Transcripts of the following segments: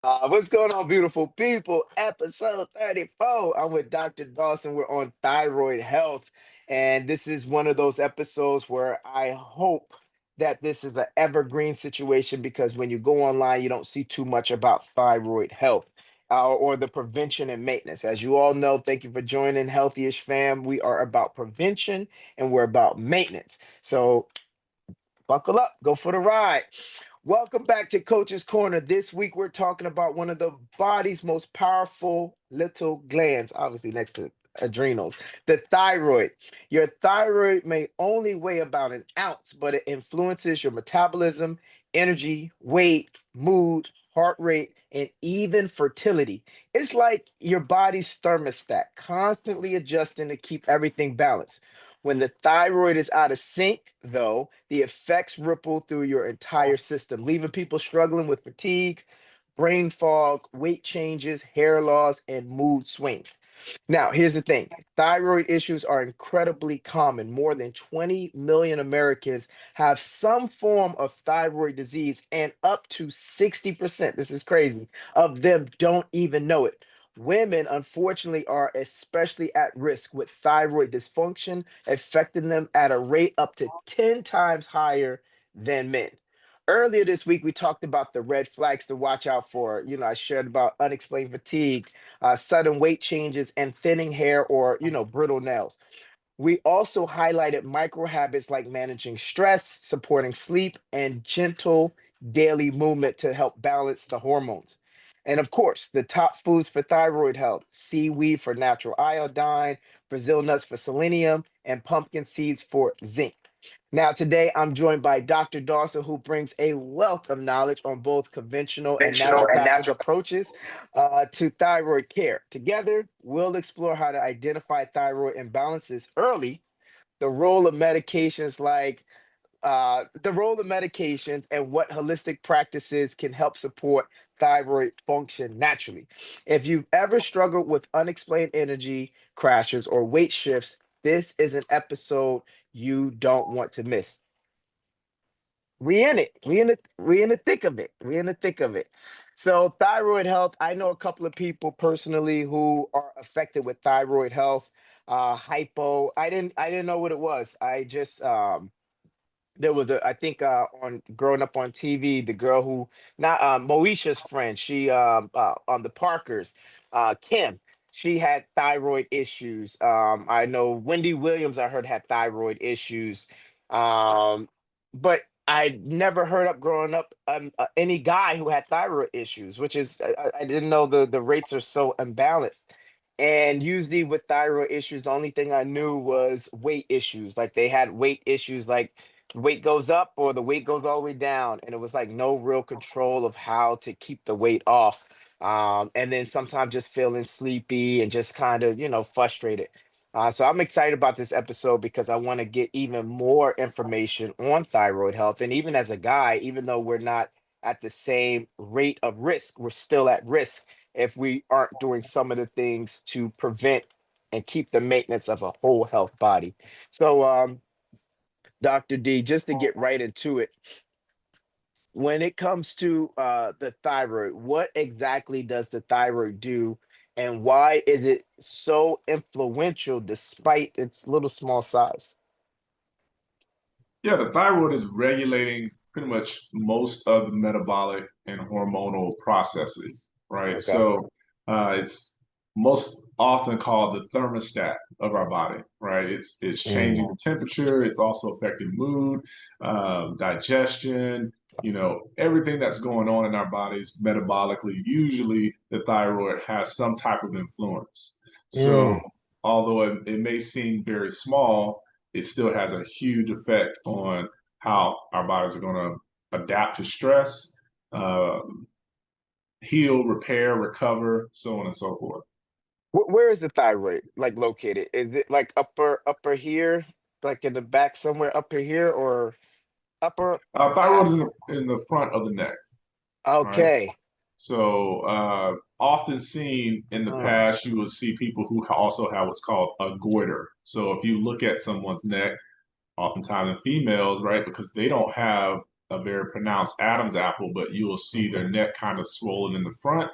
What's going on, beautiful people? Episode 34. I'm with Dr. Dawson. We're on thyroid health. And this is one of those episodes where I hope that this is an evergreen situation because when you go online, you don't see too much about thyroid health or the prevention and maintenance. As you all know, thank you for joining Healthy-ish Fam. We are about prevention and we're about maintenance. So buckle up, go for the ride. Welcome back to Coach's Corner. This week we're talking about one of the body's most powerful little glands, obviously next to adrenals, the thyroid. Your thyroid may only weigh about an ounce, but it influences your metabolism, energy, weight, mood, heart rate, and even fertility. It's like your body's thermostat, constantly adjusting to keep everything balanced. When the thyroid is out of sync, though, the effects ripple through your entire system, leaving people struggling with fatigue, brain fog, weight changes, hair loss, and mood swings. Now, here's the thing: thyroid issues are incredibly common. More than 20 million Americans have some form of thyroid disease, and up to 60%, this is crazy, of them don't even know it. Women, unfortunately, are especially at risk with thyroid dysfunction, affecting them at a rate up to 10 times higher than men. Earlier this week, we talked about the red flags to watch out for. I shared about unexplained fatigue, sudden weight changes, and thinning hair or, brittle nails. We also highlighted micro habits like managing stress, supporting sleep, and gentle daily movement to help balance the hormones. And of course, the top foods for thyroid health: seaweed for natural iodine, Brazil nuts for selenium, and pumpkin seeds for zinc. Now, today I'm joined by Dr. Dawson, who brings a wealth of knowledge on both conventional and Conventional and naturopathic natural. approaches to thyroid care. Together, we'll explore how to identify thyroid imbalances early, the role of medications like the role of medications and what holistic practices can help support thyroid function naturally. If you've ever struggled with unexplained energy crashes or weight shifts, this is an episode you don't want to miss. We in it. We in the thick of it. We in the thick of it. So thyroid health. I know a couple of people personally who are affected with thyroid health. Hypo. I didn't know what it was. I just there was a I think on growing up on TV, the girl who not Moesha's friend, she on the Parkers, Kim, she had thyroid issues. I know Wendy Williams, I heard, had thyroid issues. But I never heard up growing up any guy who had thyroid issues, which is I didn't know the rates are so imbalanced. And usually with thyroid issues, the only thing I knew was weight issues. Like they had weight issues, like the weight goes up or the weight goes all the way down, and it was like no real control of how to keep the weight off. And then sometimes just feeling sleepy and just kind of, frustrated. So I'm excited about this episode because I want to get even more information on thyroid health. And even as a guy, even though we're not at the same rate of risk, we're still at risk if we aren't doing some of the things to prevent and keep the maintenance of a whole health body. So, Dr. D, just to get right into it, when it comes to the thyroid, what exactly does the thyroid do, and why is it so influential despite its little small size? Yeah, the thyroid is regulating pretty much most of the metabolic and hormonal processes, right? Okay. It's most often called the thermostat of our body, right? It's changing Mm, the temperature. It's also affecting mood, digestion. Everything that's going on in our bodies metabolically. Usually, the thyroid has some type of influence. So, mm, although it may seem very small, it still has a huge effect on how our bodies are going to adapt to stress, um, heal, repair, recover, so on and so forth. Where is the thyroid like located? Is it like upper here, like in the back somewhere upper here, or upper Thyroid is half? in the front of the neck, right? Okay. So often seen in the Uh, past, you will see people who also have what's called a goiter. So if you look at someone's neck, oftentimes in females, right, because they don't have a very pronounced Adam's apple, but you will see their Okay. neck kind of swollen in the front.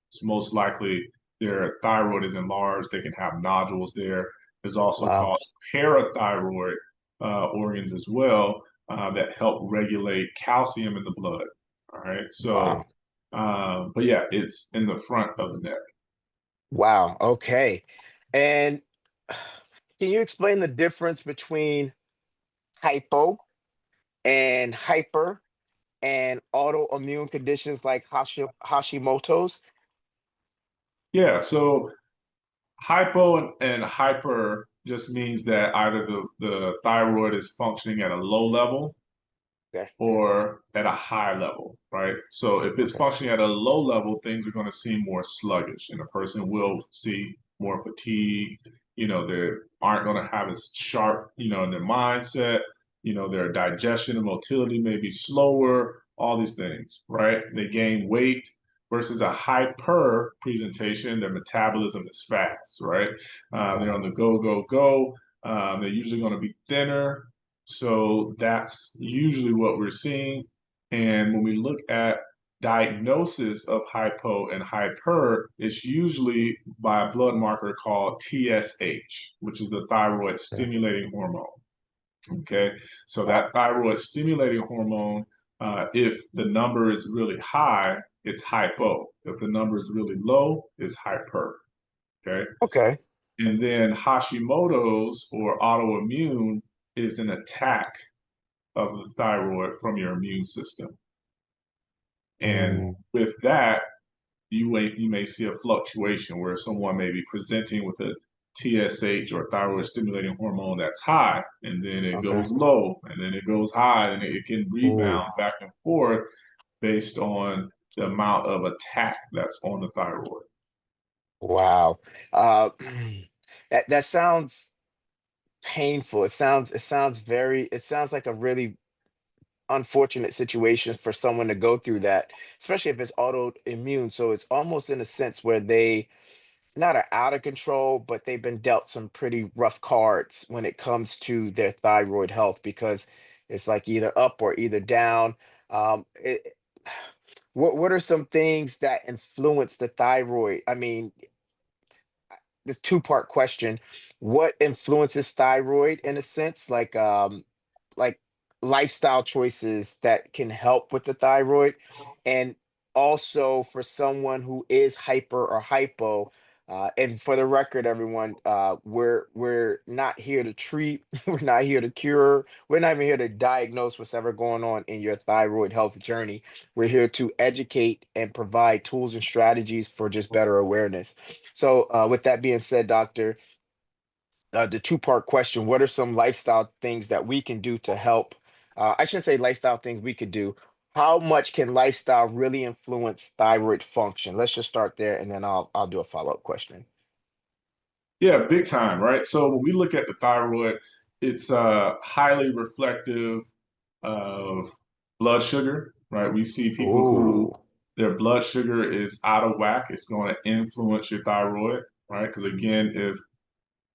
It's most likely their thyroid is enlarged. They can have nodules there. There's also Wow. called parathyroid organs as well that help regulate calcium in the blood. All right. So, Wow. but yeah, it's in the front of the neck. Wow. Okay. And can you explain the difference between hypo and hyper and autoimmune conditions like Hashimoto's? Yeah. So hypo and hyper just means that either the thyroid is functioning at a low level Okay. or at a high level, right? So if it's Okay. functioning at a low level, things are going to seem more sluggish, and a person will see more fatigue. They aren't going to have as sharp, in their mindset. Their digestion and motility may be slower. All these things, right? They gain weight versus a hyper presentation. Their metabolism is fast, right? They're on Wow. the go, go, go. They're usually going to be thinner, so that's usually what we're seeing. And when we look at diagnosis of hypo and hyper, it's usually by a blood marker called TSH, which is the thyroid Okay. stimulating hormone. Okay, so Wow. that thyroid stimulating hormone, if the number is really high, it's hypo. If the number is really low, it's hyper. Okay, Okay. and then Hashimoto's or autoimmune is an attack of the thyroid from your immune system. And Mm, with that, you may see a fluctuation where someone may be presenting with a TSH or thyroid stimulating hormone that's high, and then it okay. goes low, and then it goes high, and it can Ooh. rebound back and forth based on the amount of attack that's on the thyroid. Wow. That sounds painful. It sounds like a really unfortunate situation for someone to go through that, especially if it's autoimmune. So it's almost in a sense where they not are out of control, but they've been dealt some pretty rough cards when it comes to their thyroid health because it's like either up or either down. What are some things that influence the thyroid? I mean, this two-part question. What influences thyroid in a sense? Like lifestyle choices that can help with the thyroid, and also for someone who is hyper or hypo, and for the record everyone, we're not here to treat, we're not here to cure, we're not even here to diagnose what's ever going on in your thyroid health journey. We're here to educate and provide tools and strategies for just better awareness. So with that being said, doctor, the two-part question: what are some lifestyle things that we can do to help? I shouldn't say lifestyle things we could do. How much can lifestyle really influence thyroid function? Let's just start there, and then I'll do a follow-up question. Yeah, big time, right? So when we look at the thyroid, it's highly reflective of blood sugar, right? We see people who Ooh, their blood sugar is out of whack. It's going to influence your thyroid, right? Because again, if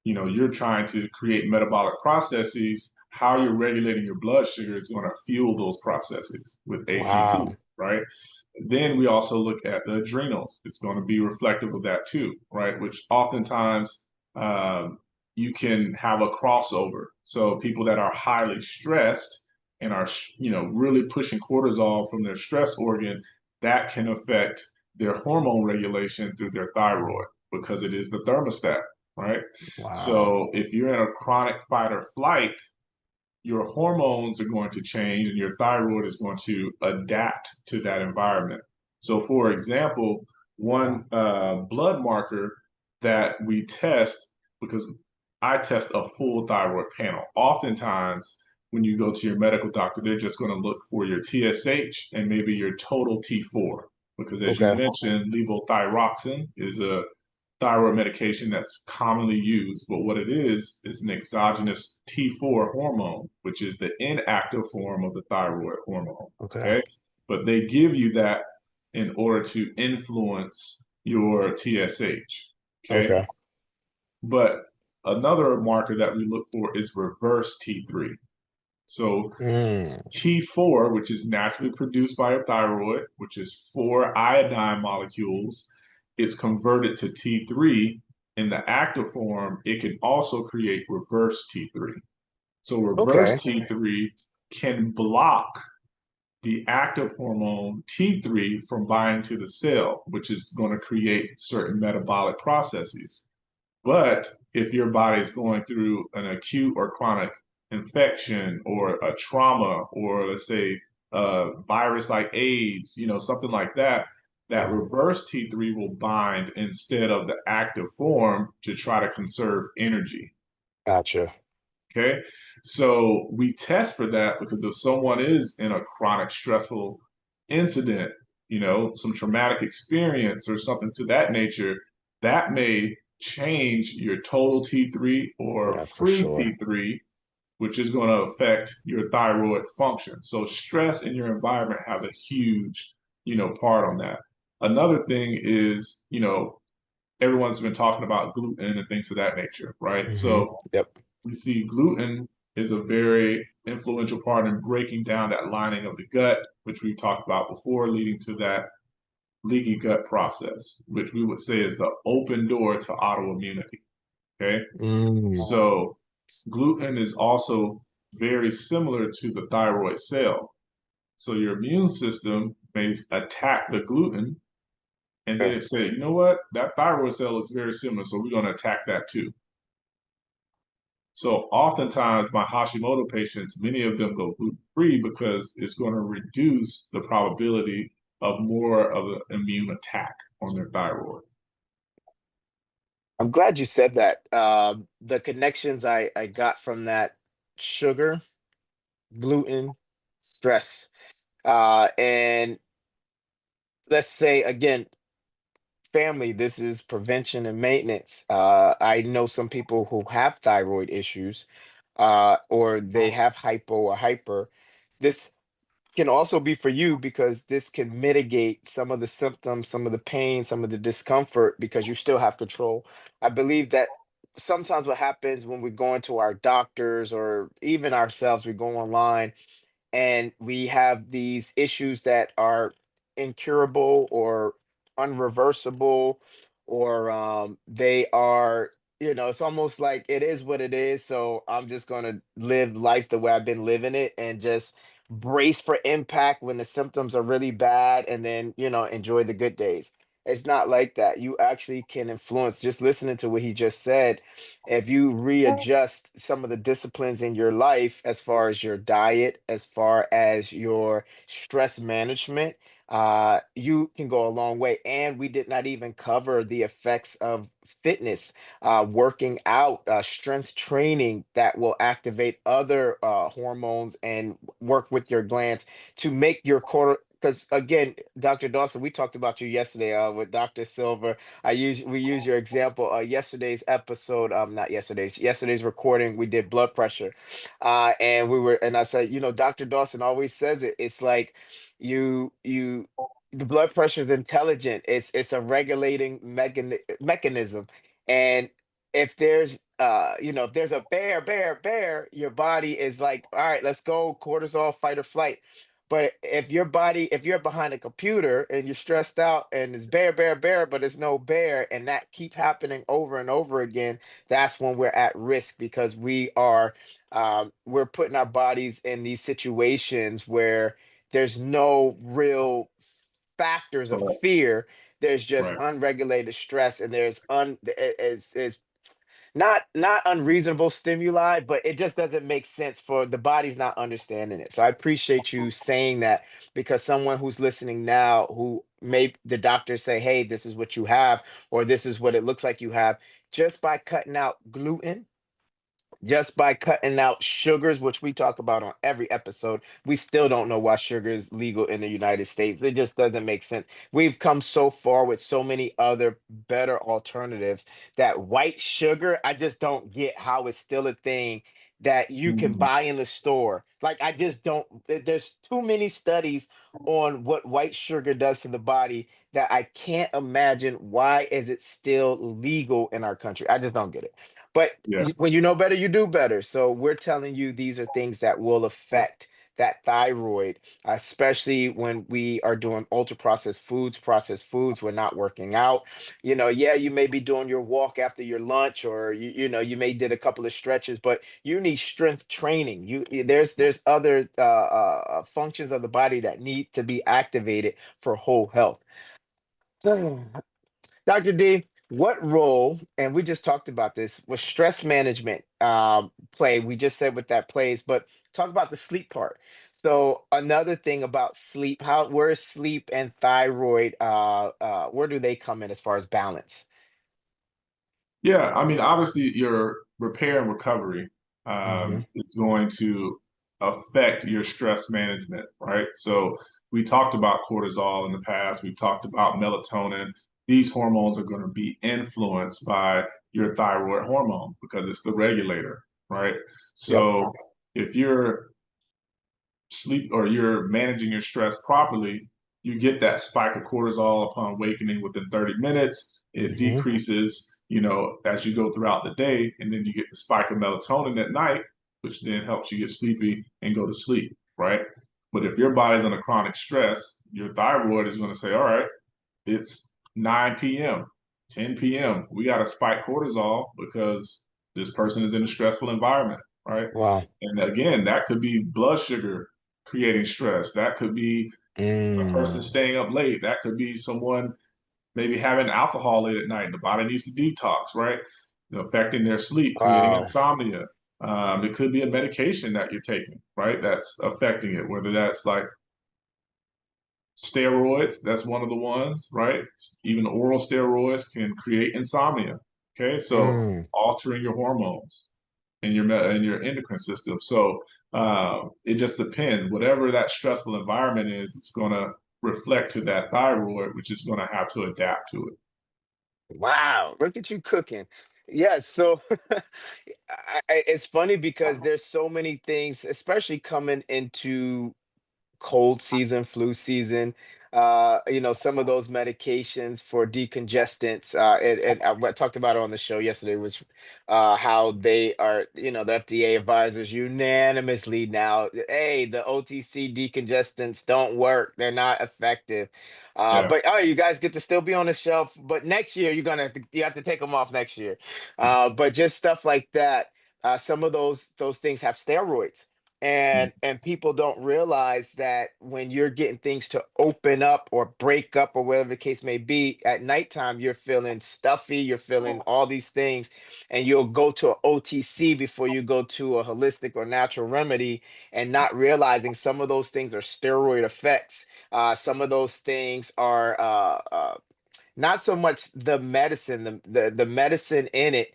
you're trying to create metabolic processes, how you're regulating your blood sugar is going to fuel those processes with ATP, wow, right? Then we also look at the adrenals. It's going to be reflective of that too, right? Which oftentimes um, you can have a crossover. So people that are highly stressed and are, really pushing cortisol from their stress organ, that can affect their hormone regulation through their thyroid because it is the thermostat, right? wow, So if you're in a chronic fight or flight, your hormones are going to change and your thyroid is going to adapt to that environment. So, for example, wow. one blood marker that we test, because I test a full thyroid panel. Oftentimes, when you go to your medical doctor, they're just going to look for your TSH and maybe your total T4. Because as you Okay, mentioned, levothyroxine is a thyroid medication that's commonly used, but what it is an exogenous T4 hormone, which is the inactive form of the thyroid hormone. okay, Okay. But they give you that in order to influence your TSH. Okay. okay. But another marker that we look for is reverse T3. So Mm. T4, which is naturally produced by your thyroid, which is four iodine molecules, it's converted to T3. In the active form, it can also create reverse T3. So reverse Okay. T3 can block the active hormone T3 from binding to the cell, which is going to create certain metabolic processes. But if your body is going through an acute or chronic infection or a trauma, or let's say a virus like AIDS, something like that, that Mhm. reverse T3 will bind instead of the active form to try to conserve energy. Gotcha. Okay. So we test for that because if someone is in a chronic stressful incident, some traumatic experience or something to that nature, that may change your total T3 or Yeah, for free sure. T3, which is going to affect your thyroid function. So stress in your environment has a huge, part on that. Another thing is, everyone's been talking about gluten and things of that nature, right? So Yep. we see gluten is a very influential part in breaking down that lining of the gut, which we talked about before, leading to that leaky gut process, which we would say is the open door to autoimmunity. Okay. Mm. So gluten is also very similar to the thyroid cell. So your immune system may attack the gluten and then Okay. it say, you know what, that thyroid cell looks very similar, so we're going to attack that too. So oftentimes my Hashimoto patients, many of them go gluten free because it's going to reduce the probability of more of an immune attack on their thyroid. I'm glad you said that. The connections I got from that: sugar, gluten, stress. And let's say again, family, this is prevention and maintenance. I know some people who have thyroid issues, or they have hypo or hyper. This can also be for you because this can mitigate some of the symptoms, some of the pain, some of the discomfort because you still have control. I believe that sometimes what happens when we go into our doctors or even ourselves, we go online and we have these issues that are incurable or unreversible, or they are, it's almost like it is what it is, so I'm just going to live life the way I've been living it and just brace for impact when the symptoms are really bad, and then enjoy the good days. It's not like that. You actually can influence, just listening to what he just said. If you readjust some of the disciplines in your life, as far as your diet, as far as your stress management, you can go a long way. And we did not even cover the effects of fitness, working out, strength training that will activate other hormones and work with your glands to make your quarter. Because again, Dr. Dawson, we talked about you yesterday with Dr. Silver. We use your example. Yesterday's episode, not yesterday's recording. We did blood pressure, and I said, Dr. Dawson always says it. It's like you the blood pressure is intelligent. It's a regulating mechanism, and if there's a bear, your body is like, all right, let's go, cortisol, fight or flight. But if you're behind a computer and you're stressed out and it's bear, but it's no bear, and that keep happening over and over again, that's when we're at risk because we're putting our bodies in these situations where there's no real factors of Correct. fear. There's just Right. unregulated stress, and it's not unreasonable stimuli, but it just doesn't make sense for the body's not understanding it. So I appreciate you saying that, because someone who's listening now, who may the doctor say, hey, this is what you have, or this is what it looks like you have, just by cutting out gluten, just by cutting out sugars, which we talk about on every episode. We still don't know why sugar is legal in the United States. It just doesn't make sense. We've come so far with so many other better alternatives, that white sugar, I just don't get how it's still a thing that you can Mhm. buy in the store. Like, I just don't, there's too many studies on what white sugar does to the body that I can't imagine why is it still legal in our country. I just don't get it. But Yeah. when you know better, you do better. So we're telling you these are things that will affect that thyroid, especially when we are doing ultra processed foods, we're not working out. Yeah, you may be doing your walk after your lunch, or you may did a couple of stretches, but you need strength training. There's other functions of the body that need to be activated for whole health. Dr. D, what role, and we just talked about this, was stress management play? We just said what that plays, but talk about the sleep part. So another thing about sleep, where is sleep and thyroid, where do they come in as far as balance? Yeah, I mean, obviously, your repair and recovery Hmm. is going to affect your stress management, right? So, we talked about cortisol in the past, we talked about melatonin. These hormones are going to be influenced by your thyroid hormone because it's the regulator, right? Yep. So, if you're sleep or you're managing your stress properly, you get that spike of cortisol upon awakening within 30 minutes. It Hmm. decreases, as you go throughout the day, and then you get the spike of melatonin at night, which then helps you get sleepy and go to sleep, right? But if your body's under chronic stress, your thyroid is going to say, all right, it's 9 p.m., 10 p.m. We got to spike cortisol because this person is in a stressful environment, right? Wow. And again, that could be blood sugar creating stress. That could be a person Mm. staying up late. That could be someone maybe having alcohol late at night. The body needs to detox, right? Affecting their sleep, creating Wow. insomnia. It could be a medication that you're taking, right? That's affecting it, whether that's like steroids, that's one of the ones, right? Even oral steroids can create insomnia. Okay, so Mm. altering your hormones in your endocrine system. So it just depends. Whatever that stressful environment is, it's going to reflect to that thyroid, which is going to have to adapt to it. Wow, look at you cooking. Yeah, so it's funny because there's so many things, especially coming into cold season, flu season, some of those medications for decongestants, and I talked about it on the show yesterday, was how they are, the FDA advisors unanimously now, hey, the OTC decongestants don't work. They're not effective. Yeah, But all right, you guys get to still be on the shelf, but next year you have to take them off next year. But just stuff like that. Some of those things have steroids, and people don't realize that when you're getting things to open up or break up or whatever the case may be at nighttime, you're feeling stuffy, you're feeling all these things, and you'll go to a OTC before you go to a holistic or natural remedy, and not realizing some of those things are steroid effects. Some of those things are not so much the medicine, the medicine in it.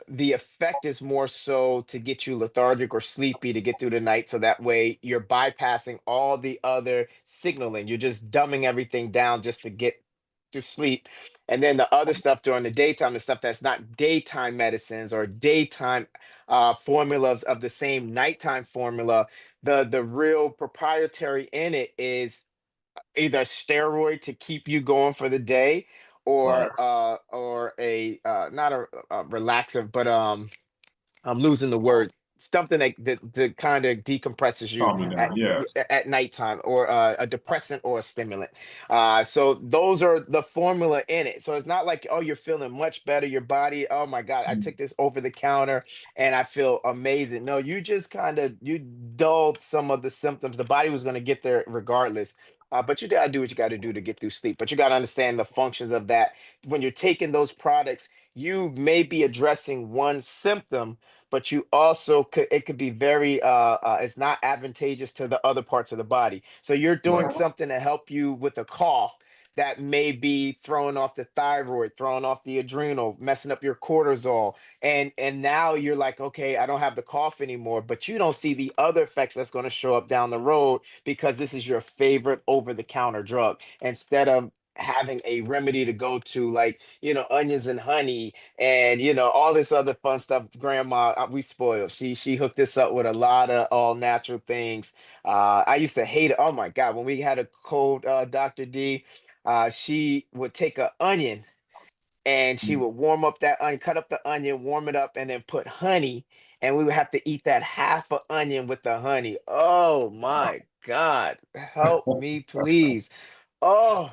The effect is more so to get you lethargic or sleepy to get through the night, so that way you're bypassing all the other signaling. You're just dumbing everything down just to get to sleep. And then the other stuff during the daytime, the stuff that's not daytime medicines or daytime formulas of the same nighttime formula, the real proprietary in it is either steroid to keep you going for the day, right. or a not a relaxant, but I'm losing the word. Something that kind of decompresses you Calm you down. Yeah. at nighttime, or a depressant or a stimulant. So those are the formula in it. So it's not like, oh, you're feeling much better, your body, oh my God, I Mm. took this over the counter and I feel amazing. No, you just you dulled some of the symptoms. The body was going to get there regardless. But you gotta do what you gotta do to get through sleep. But you gotta understand the functions of that. When you're taking those products, you may be addressing one symptom, but you also it could be very it's not advantageous to the other parts of the body. So you're doing Right. something to help you with a cough that may be throwing off the thyroid, throwing off the adrenal, messing up your cortisol, and now you're like, okay, I don't have the cough anymore, but you don't see the other effects that's going to show up down the road because this is your favorite over the counter drug, instead of having a remedy to go to, like, onions and honey, and all this other fun stuff. Grandma, we spoiled. She hooked us up with a lot of all natural things. I used to hate it. Oh my God, when we had a cold, Dr. D, she would take an onion and she would warm up that onion, cut up the onion, warm it up, and then put honey. And we would have to eat that half a onion with the honey. Oh my God. Help me, please. Oh,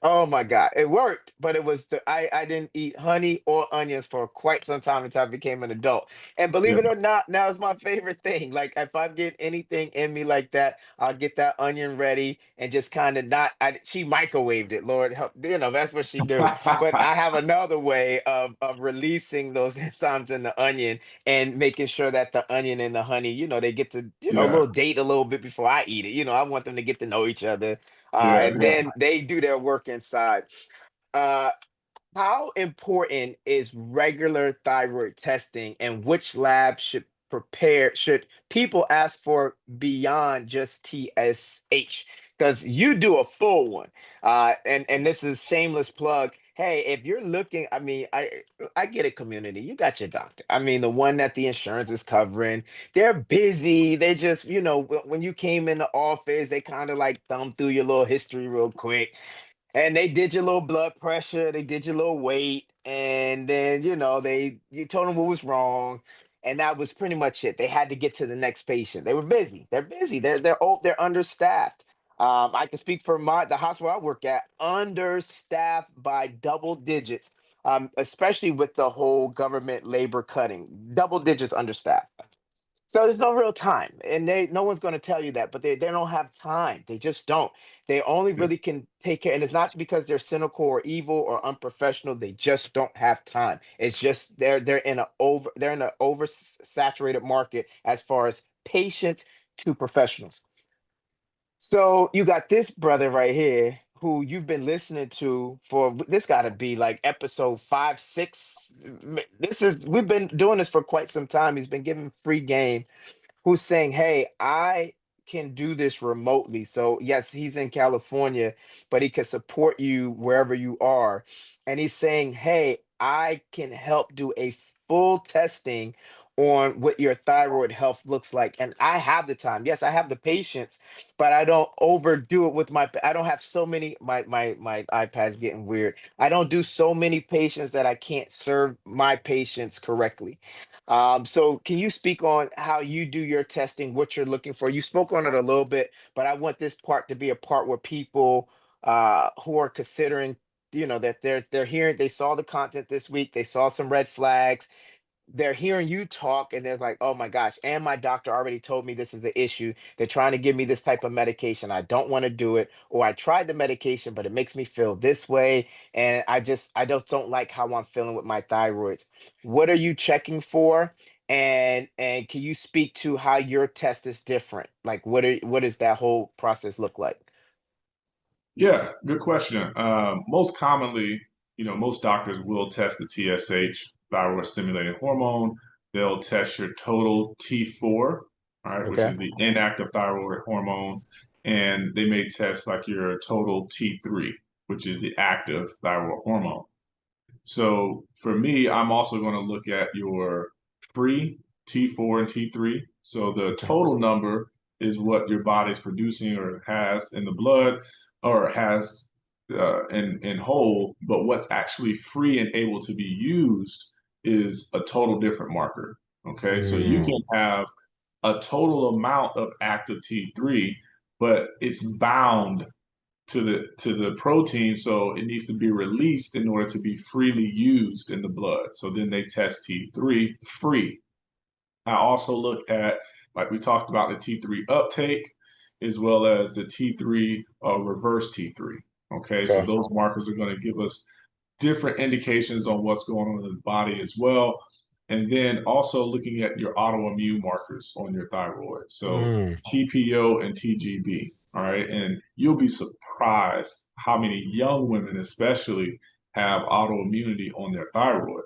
oh my God. It worked, but it was I didn't eat honey or onions for quite some time until I became an adult. And believe Yeah. it or not, now it's my favorite thing. Like if I get anything in me like that, I'll get that onion ready and just kind of not she microwaved it, Lord help, that's what she do. But I have another way of releasing those enzymes in the onion and making sure that the onion and the honey, they get to, a Yeah. little date a little bit before I eat it. I want them to get to know each other, Yeah. and Yeah. then they do their work inside. Uh, how important is regular thyroid testing, and which lab should people ask for beyond just TSH? Because you do a full one. And this is shameless plug. Hey, if you're looking, I mean, I get it, community. You got your doctor. I mean, the one that the insurance is covering. They're busy. They just, when you came in the office, they kind of like thumb through your little history real quick, and they did your little blood pressure, they did your little weight, and then you told them what was wrong, and that was pretty much it. They had to get to the next patient. They were busy. They're busy. They're understaffed. I can speak for the hospital I work at, understaffed by double digits. Especially with the whole government labor cutting, double digits understaffed. So there's no real time, and no one's going to tell you that, but they don't have time. They just don't. They only Yeah. really can take care, and it's not because they're cynical or evil or unprofessional. They just don't have time. It's just they're in an oversaturated market as far as patients to professionals. So you got this brother right here who you've been listening to for this got to be like episode 5, 6. We've been doing this for quite some time. He's been giving free game, who's saying, "Hey, I can do this remotely." So, yes, he's in California, but he can support you wherever you are. And he's saying, "Hey, I can help do a full testing on what your thyroid health looks like." And I have the time. Yes, I have the patience, but I don't overdo it with I don't have so many. My iPad's getting weird. I don't do so many patients that I can't serve my patients correctly. So can you speak on how you do your testing, what you're looking for? You spoke on it a little bit, but I want this part to be a part where people who are considering, that they're hearing, they saw the content this week, they saw some red flags, they're hearing you talk, and they're like, oh my gosh, and my doctor already told me this is the issue. They're trying to give me this type of medication. I don't want to do it. Or I tried the medication, but it makes me feel this way. And I just don't like how I'm feeling with my thyroids. What are you checking for? And can you speak to how your test is different? Like what does that whole process look like? Yeah, good question. Most commonly, most doctors will test the TSH, thyroid stimulating hormone. They'll test your total T4, all right, which Okay. is the inactive thyroid hormone, and they may test like your total T3, which is the active thyroid hormone. So for me, I'm also going to look at your free T4 and T3. So the Okay. total number is what your body's producing or has in the blood or has in whole, but what's actually free and able to be used is a total different marker. Okay, so you can Mm, have a total amount of active T3, but it's bound to the protein, so it needs to be released in order to be freely used in the blood. So then they test T3 free. I also look at, like we talked about, the T3 uptake as well as the T3 reverse T3. Okay, so okay. those markers are going to give us different indications on what's going on in the body as well. And then also looking at your autoimmune markers on your thyroid. So Mm, TPO and TGB. All right. And you'll be surprised how many young women, especially, have autoimmunity on their thyroid.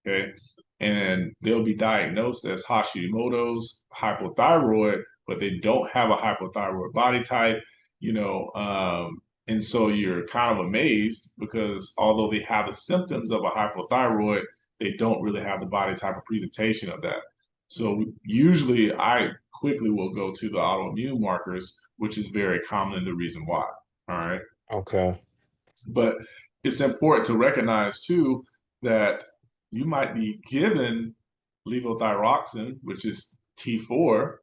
Okay. And they'll be diagnosed as Hashimoto's hypothyroid, but they don't have a hypothyroid body type, and so you're kind of amazed because although they have the symptoms of a hypothyroid, they don't really have the body type of presentation of that. So usually I quickly will go to the autoimmune markers, which is very common and the reason why. All right. okay. But it's important to recognize too that you might be given levothyroxine, which is T4,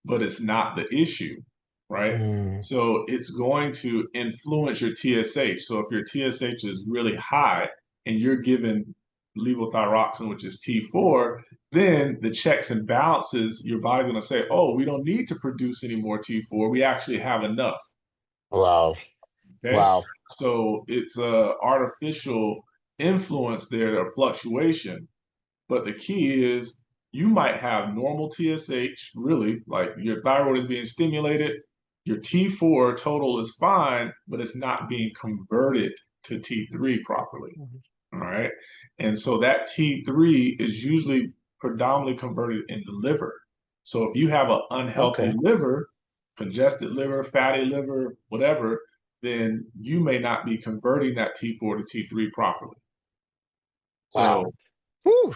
but it's not the issue, right? Mm, So it's going to influence your TSH. So if your TSH is really high and you're given levothyroxine, which is T4, then the checks and balances, your body's going to say, oh, we don't need to produce any more T4. We actually have enough. wow. Okay. Wow. So it's a artificial influence there, a fluctuation. But the key is you might have normal TSH, really, like your thyroid is being stimulated, your T4 total is fine, but it's not being converted to T3 properly. Mhm. All right. And so that T3 is usually predominantly converted in the liver. So if you have an unhealthy Okay. liver, congested liver, fatty liver, whatever, then you may not be converting that T4 to T3 properly. Wow. So, Whew.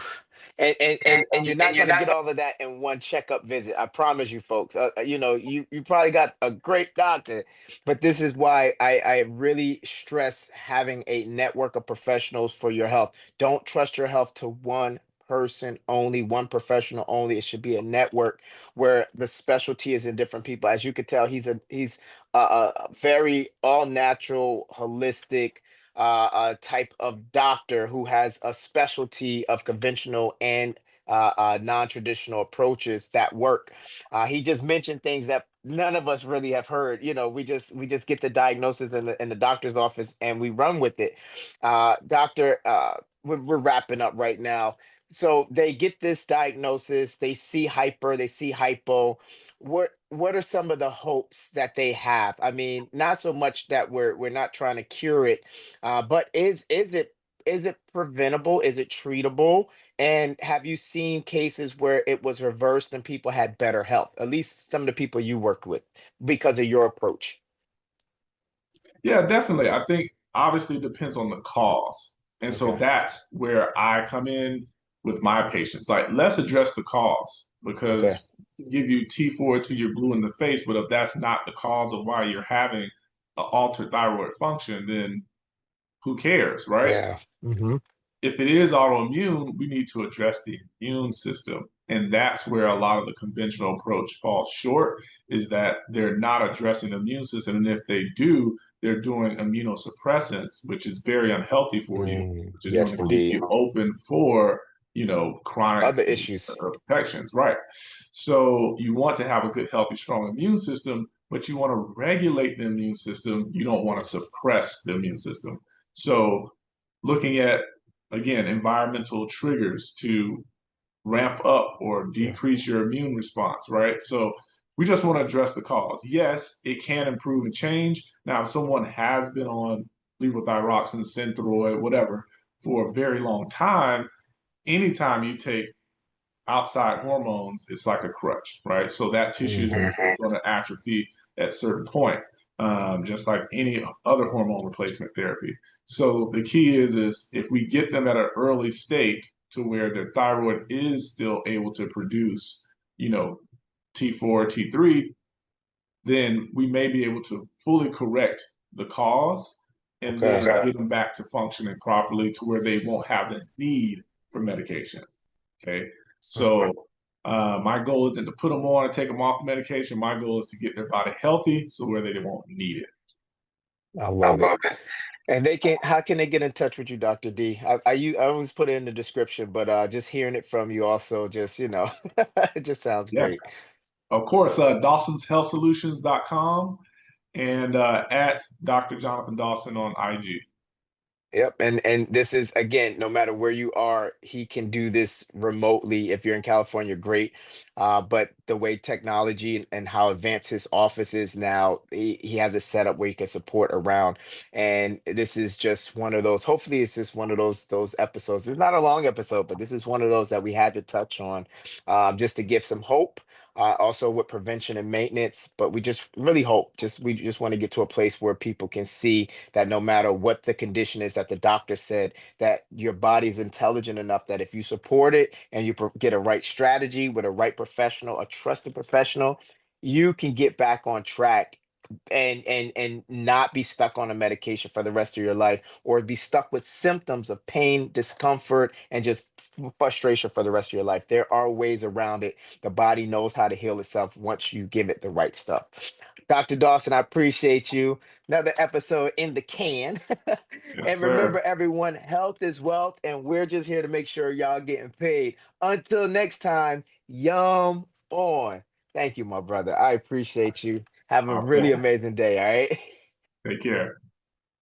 And you're not going to get all of that in one checkup visit. I promise you, folks. You probably got a great doctor, but this is why I really stress having a network of professionals for your health. Don't trust your health to one person only, one professional only. It should be a network where the specialty is in different people. As you could tell, he's a very all natural, holistic type of doctor who has a specialty of conventional and non-traditional approaches that work. He just mentioned things that none of us really have heard. We just get the diagnosis in the doctor's office and we run with it. Doctor, we're wrapping up right now. So they get this diagnosis, they see hyper, they see hypo. What are some of the hopes that they have? I mean, not so much that we're not trying to cure it, but is it preventable? Is it treatable? And have you seen cases where it was reversed and people had better health? At least some of the people you worked with because of your approach. yeah, definitely. I think obviously it depends on the cause. And so Okay. that's where I come in with my patients. Like, let's address the cause Okay. because give you T4 to your blue in the face, but if that's not the cause of why you're having an altered thyroid function, then who cares, right? Yeah. Hmm. If it is autoimmune, we need to address the immune system. And that's where a lot of the conventional approach falls short, is that they're not addressing the immune system. And if they do, they're doing immunosuppressants, which is very unhealthy for you, which is going Yes, to keep indeed. you open for, chronic Other issues. infections, right? So you want to have a good, healthy, strong immune system, but you want to regulate the immune system. You don't want to Yes. suppress the immune system. So looking at again, environmental triggers to ramp up or Yeah. decrease your immune response, right? So we just want to address the cause. Yes, it can improve and change. Now, if someone has been on levothyroxine, Synthroid, whatever, for a very long time, anytime you take outside hormones, it's like a crutch, right? So that tissue is Hmm. going to atrophy at a certain point, just like any other hormone replacement therapy. So the key is if we get them at an early state to where their thyroid is still able to produce, you know, T4, T3, then we may be able to fully correct the cause and then Okay. get them back to functioning properly to where they won't have the need for medication. Okay. So my goal isn't to put them on and take them off the medication. My goal is to get their body healthy so where they won't need it. I love it. And how can they get in touch with you, Dr. D? I always put it in the description, but just hearing it from you also just, it just sounds Yeah. great. Of course, Dawson'sHealthSolutions.com and at Dr. Jonathan Dawson on IG. Yep, and this is again, no matter where you are, he can do this remotely. If you're in California, great. But the way technology and how advanced his office is now, he has a setup where he can support around. And this is just one of those. Hopefully, it's just one of those episodes. It's not a long episode, but this is one of those that we had to touch on, just to give some hope. Also with prevention and maintenance, but we just really hope, we just want to get to a place where people can see that no matter what the condition is that the doctor said, that your body's intelligent enough that if you support it and you get a right strategy with a right professional, a trusted professional, you can get back on track and not be stuck on a medication for the rest of your life, or be stuck with symptoms of pain, discomfort, and just frustration for the rest of your life. There are ways around it. The body knows how to heal itself once you give it the right stuff. Dr. Dawson, I appreciate you. Another episode in the can. Yes, And remember, sir. everyone, health is wealth, and we're just here to make sure y'all getting paid. Until next time, yum on. Thank you, my brother. I appreciate you. Have a All really right. amazing day. All right. Take care.